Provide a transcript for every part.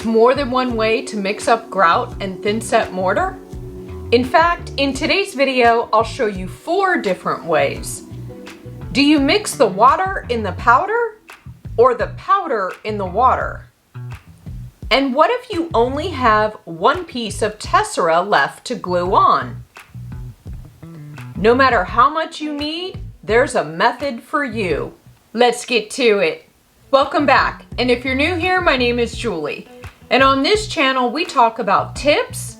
use more than one way to mix up grout and thinset mortar? In fact, in today's video, I'll show you 4 different ways. Do you mix the water in the powder or the powder in the water? And what if you only have one piece of tessera left to glue on? No matter how much you need, there's a method for you. Let's get to it. Welcome back, and if you're new here, my name is Julie. And on this channel, we talk about tips,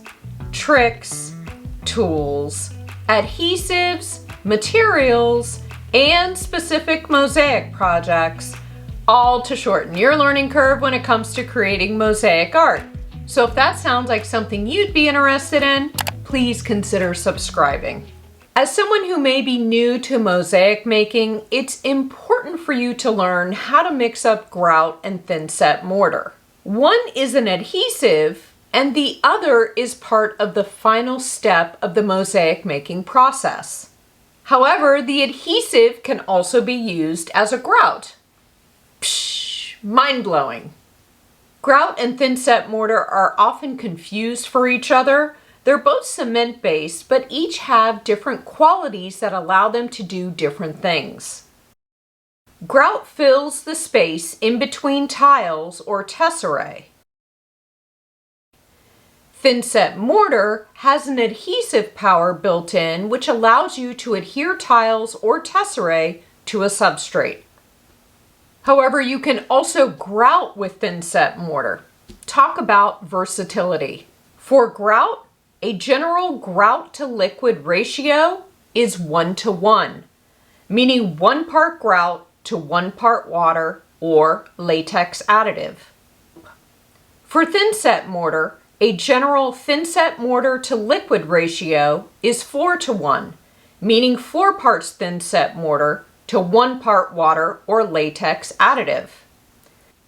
tricks, tools, adhesives, materials, and specific mosaic projects, all to shorten your learning curve when it comes to creating mosaic art. So if that sounds like something you'd be interested in, please consider subscribing. As someone who may be new to mosaic making, it's important for you to learn how to mix up grout and thinset mortar. One is an adhesive, and the other is part of the final step of the mosaic making process. However, the adhesive can also be used as a grout. Psh, mind-blowing. Grout and thinset mortar are often confused for each other. They're both cement-based, but each have different qualities that allow them to do different things. Grout fills the space in between tiles or tesserae. Thinset mortar has an adhesive power built in which allows you to adhere tiles or tesserae to a substrate. However, you can also grout with thinset mortar. Talk about versatility. For grout, a general grout to liquid ratio is 1:1, meaning 1 part grout to 1 part water or latex additive. For thinset mortar, a general thinset mortar to liquid ratio is 4:1, meaning 4 parts thinset mortar to 1 part water or latex additive.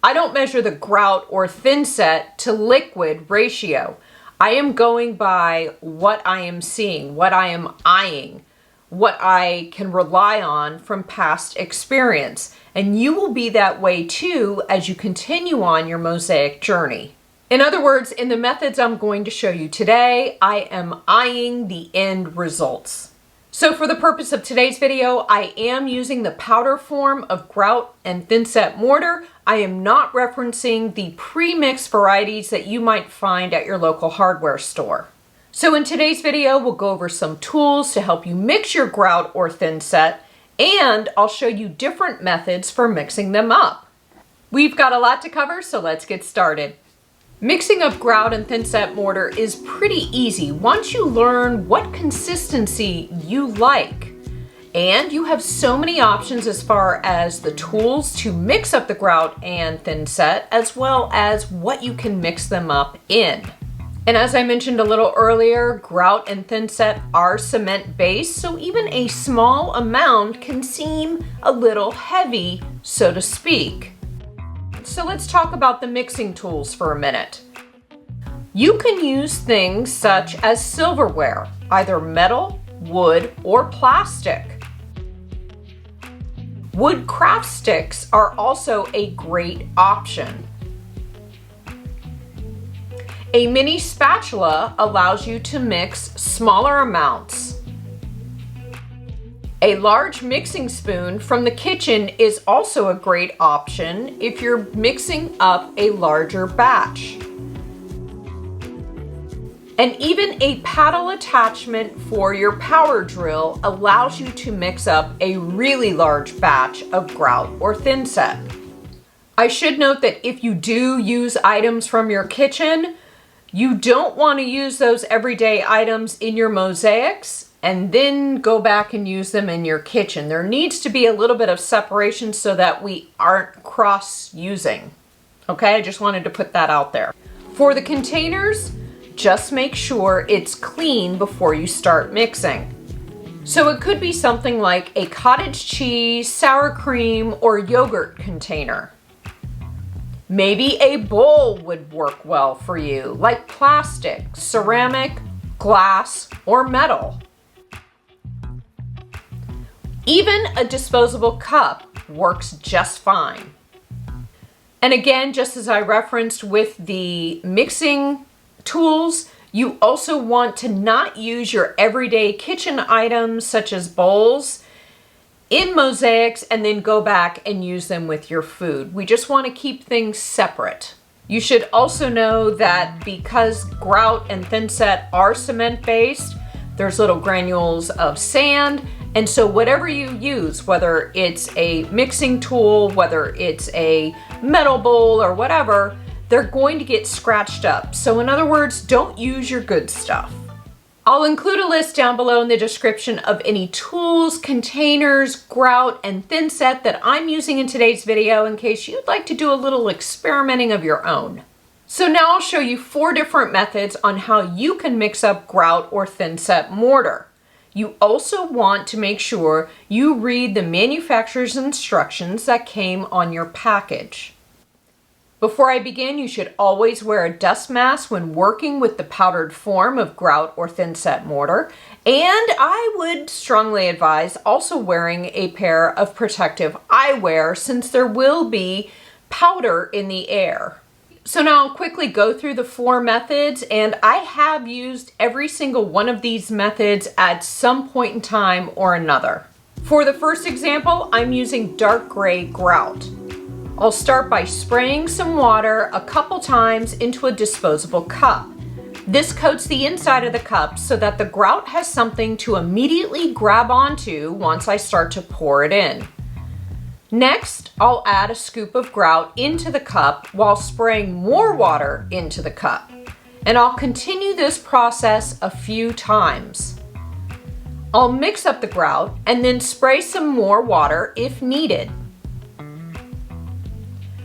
I don't measure the grout or thinset to liquid ratio. I am going by what I am seeing, what I am eyeing, what I can rely on from past experience. And you will be that way too as you continue on your mosaic journey. In other words, in the methods I'm going to show you today, I am eyeing the end results. So for the purpose of today's video, I am using the powder form of grout and thinset mortar. I am not referencing the pre-mixed varieties that you might find at your local hardware store. So in today's video, we'll go over some tools to help you mix your grout or thinset, and I'll show you different methods for mixing them up. We've got a lot to cover, so let's get started. Mixing up grout and thinset mortar is pretty easy once you learn what consistency you like. And you have so many options as far as the tools to mix up the grout and thinset, as well as what you can mix them up in. And as I mentioned a little earlier, grout and thinset are cement-based, so even a small amount can seem a little heavy, so to speak. So let's talk about the mixing tools for a minute. You can use things such as silverware, either metal, wood, or plastic. Wood craft sticks are also a great option. A mini spatula allows you to mix smaller amounts. A large mixing spoon from the kitchen is also a great option if you're mixing up a larger batch. And even a paddle attachment for your power drill allows you to mix up a really large batch of grout or thinset. I should note that if you do use items from your kitchen, you don't want to use those everyday items in your mosaics and then go back and use them in your kitchen. There needs to be a little bit of separation so that we aren't cross-using. Okay, I just wanted to put that out there. For the containers, just make sure it's clean before you start mixing. So it could be something like a cottage cheese, sour cream, or yogurt container. Maybe a bowl would work well for you, like plastic, ceramic, glass, or metal. Even a disposable cup works just fine. And again, just as I referenced with the mixing tools, you also want to not use your everyday kitchen items such as bowls in mosaics and then go back and use them with your food. We just want to keep things separate. You should also know that because grout and thinset are cement-based, there's little granules of sand, and so whatever you use, whether it's a mixing tool, whether it's a metal bowl or whatever, they're going to get scratched up. So in other words, don't use your good stuff. I'll include a list down below in the description of any tools, containers, grout, and thinset that I'm using in today's video in case you'd like to do a little experimenting of your own. So now I'll show you 4 different methods on how you can mix up grout or thinset mortar. You also want to make sure you read the manufacturer's instructions that came on your package. Before I begin, you should always wear a dust mask when working with the powdered form of grout or thinset mortar, and I would strongly advise also wearing a pair of protective eyewear since there will be powder in the air. So now I'll quickly go through the 4 methods, and I have used every single one of these methods at some point in time or another. For the first example, I'm using dark gray grout. I'll start by spraying some water a couple times into a disposable cup. This coats the inside of the cup so that the grout has something to immediately grab onto once I start to pour it in. Next, I'll add a scoop of grout into the cup while spraying more water into the cup. And I'll continue this process a few times. I'll mix up the grout and then spray some more water if needed.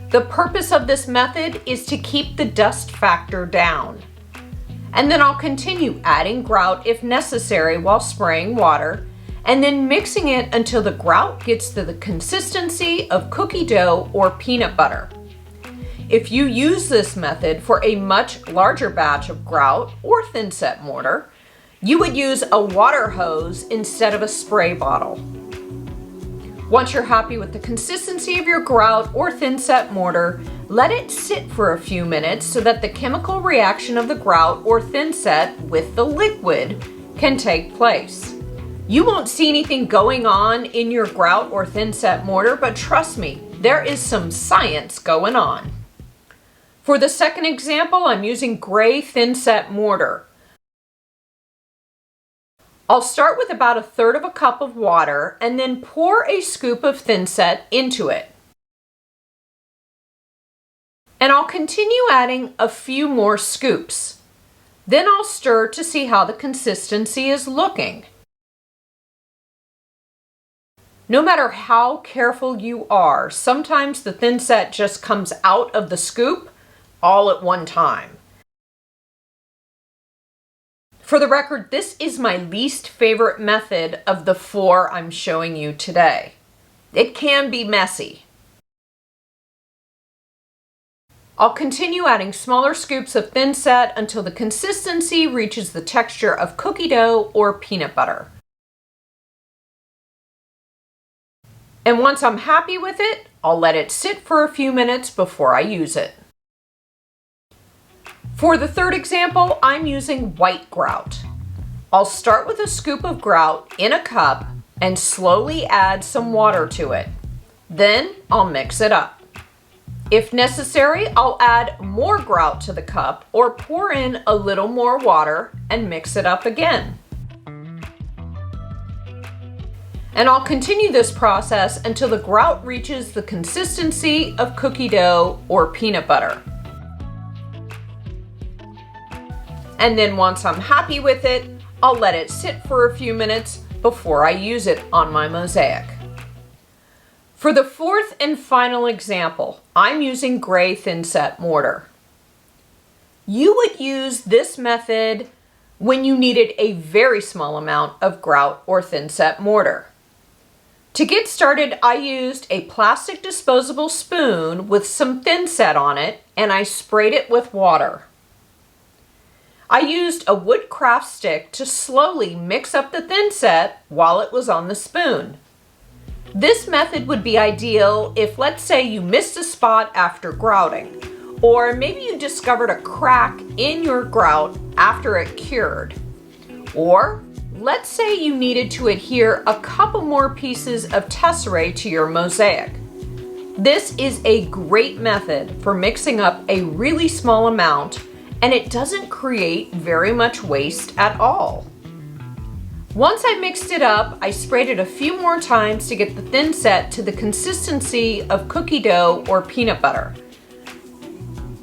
The purpose of this method is to keep the dust factor down. And then I'll continue adding grout if necessary while spraying water, and then mixing it until the grout gets to the consistency of cookie dough or peanut butter. If you use this method for a much larger batch of grout or thinset mortar, you would use a water hose instead of a spray bottle. Once you're happy with the consistency of your grout or thinset mortar, let it sit for a few minutes so that the chemical reaction of the grout or thinset with the liquid can take place. You won't see anything going on in your grout or thinset mortar, but trust me, there is some science going on. For the second example, I'm using gray thinset mortar. I'll start with about 1/3 of a cup of water and then pour a scoop of thinset into it. And I'll continue adding a few more scoops. Then I'll stir to see how the consistency is looking. No matter how careful you are, sometimes the thinset just comes out of the scoop all at one time. For the record, this is my least favorite method of the 4 I'm showing you today. It can be messy. I'll continue adding smaller scoops of thinset until the consistency reaches the texture of cookie dough or peanut butter. And once I'm happy with it, I'll let it sit for a few minutes before I use it. For the third example, I'm using white grout. I'll start with a scoop of grout in a cup and slowly add some water to it. Then I'll mix it up. If necessary, I'll add more grout to the cup or pour in a little more water and mix it up again. And I'll continue this process until the grout reaches the consistency of cookie dough or peanut butter. And then once I'm happy with it, I'll let it sit for a few minutes before I use it on my mosaic. For the fourth and final example, I'm using gray thinset mortar. You would use this method when you needed a very small amount of grout or thinset mortar. To get started, I used a plastic disposable spoon with some thinset on it, and I sprayed it with water. I used a wood craft stick to slowly mix up the thinset while it was on the spoon. This method would be ideal if, let's say, you missed a spot after grouting, or maybe you discovered a crack in your grout after it cured, or let's say you needed to adhere a couple more pieces of tesserae to your mosaic. This is a great method for mixing up a really small amount, and it doesn't create very much waste at all. Once I mixed it up, I sprayed it a few more times to get the thinset to the consistency of cookie dough or peanut butter.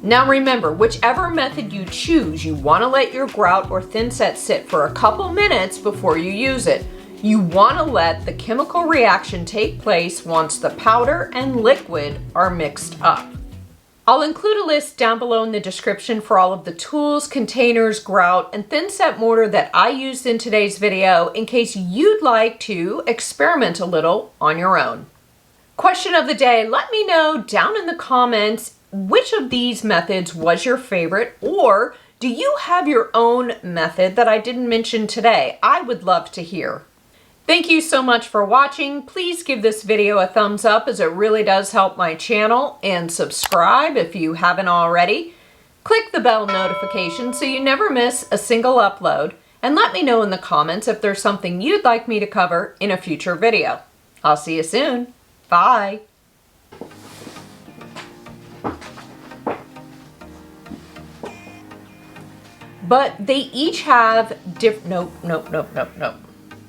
Now remember, whichever method you choose, you want to let your grout or thinset sit for a couple minutes before you use it. You want to let the chemical reaction take place once the powder and liquid are mixed up. I'll include a list down below in the description for all of the tools, containers, grout, and thinset mortar that I used in today's video in case you'd like to experiment a little on your own. Question of the day, let me know down in the comments which of these methods was your favorite, or do you have your own method that I didn't mention today? I would love to hear. Thank you so much for watching. Please give this video a thumbs up as it really does help my channel, and subscribe if you haven't already. Click the bell notification so you never miss a single upload, and let me know in the comments if there's something you'd like me to cover in a future video. I'll see you soon. Bye. But they each have nope.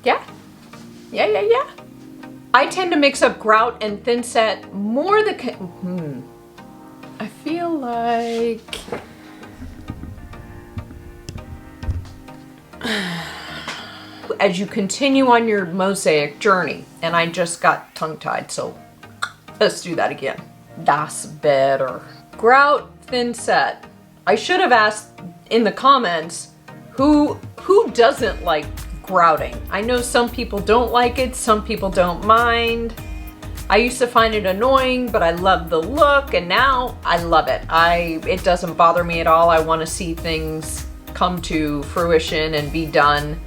Yeah. I tend to mix up grout and thinset more than I feel like as you continue on your mosaic journey, and I just got tongue-tied, so let's do that again. Das better. Grout, thinset. I should have asked in the comments who doesn't like grouting. I know some people don't like it, some people don't mind. I used to find it annoying, but I love the look, and now I love it. It doesn't bother me at all. I want to see things come to fruition and be done.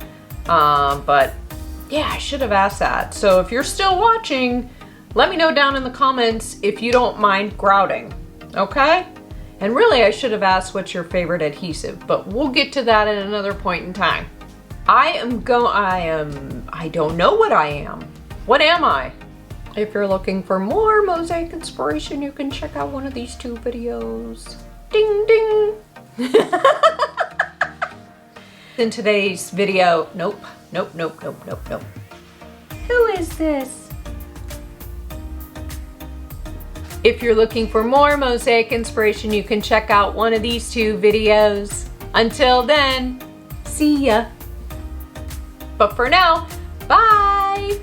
But yeah, I should have asked that. So if you're still watching, let me know down in the comments if you don't mind grouting, okay? And really, I should have asked what's your favorite adhesive, but we'll get to that at another point in time. I don't know what I am. What am I? If you're looking for more mosaic inspiration, you can check out one of these two videos. Ding, ding. In today's video, nope. Who is this? If you're looking for more mosaic inspiration, you can check out one of these two videos. Until then, see ya. But for now, bye!